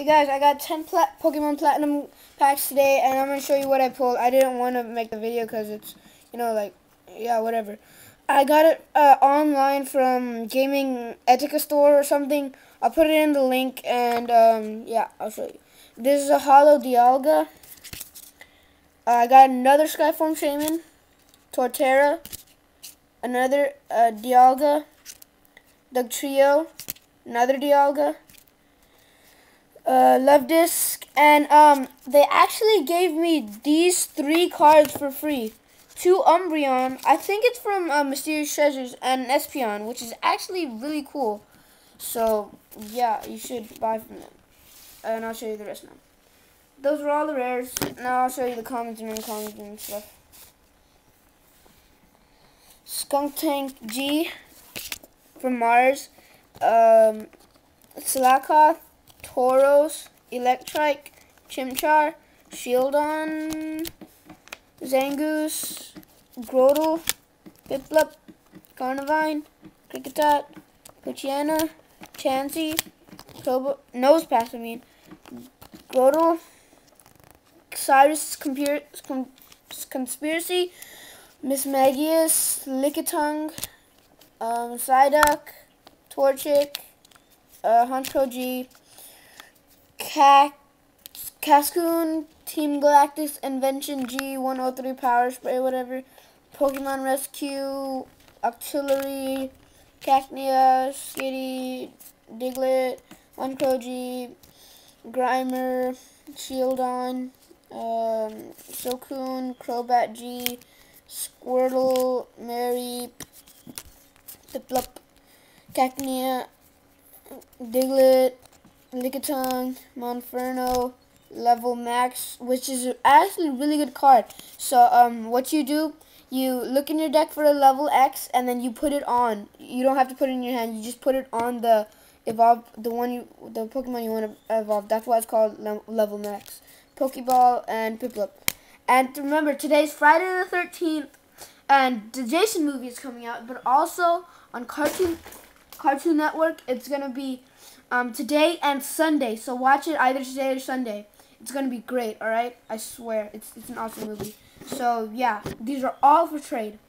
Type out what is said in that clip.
Hey guys, I got 10 Pokemon Platinum packs today, and I'm going to show you what I pulled. I didn't want to make the video because it's, like, yeah, whatever. I got it online from Gaming Etica Store or something. I'll put it in the link, and, yeah, I'll show you. This is a Holo Dialga. I got another Skyform Shaman, Torterra, another Dialga, Dugtrio, another Dialga, Love Disc, and they actually gave me these 3 cards for free. 2 Umbreon, I think it's from Mysterious Treasures, and an Espeon, which is actually really cool. So, yeah, you should buy from them. And I'll show you the rest now. Those were all the rares. Now I'll show you the commons and uncommons and stuff. Skuntank G from Mars. Slakoth, Tauros, Electrike, Chimchar, Shieldon, Zangoose, Grotle, Piplup, Carnivine, Kricketot, Poochyena, Chansey, Nosepass, Grotle, Cyrus Conspiracy, Mismagius, Lickitung, Psyduck, Torchic, Honchkrow G, Cascoon, Team Galactus, Invention G, 103 Power Spray, whatever, Pokemon Rescue, Octillery, Cacnea, Skitty, Diglett, Honchkrow G, Grimer, Shieldon, Silcoon, Crobat G, Squirtle, Mary, Piplup, Cacnea, Diglett, Lickitung, Monferno, Level Max, which is actually a really good card. So what you do, you look in your deck for a level X, and then you put it on. You don't have to put it in your hand. You just put it on the evolve, the Pokemon you want to evolve. That's why it's called Level Max. Pokeball and Piplup. And remember, today's Friday the 13th, and the Jason movie is coming out. But also on Cartoon Network, it's gonna be today and Sunday. So watch it either today or Sunday. It's gonna be great. All right, I swear, it's an awesome movie. So yeah, these are all for trade.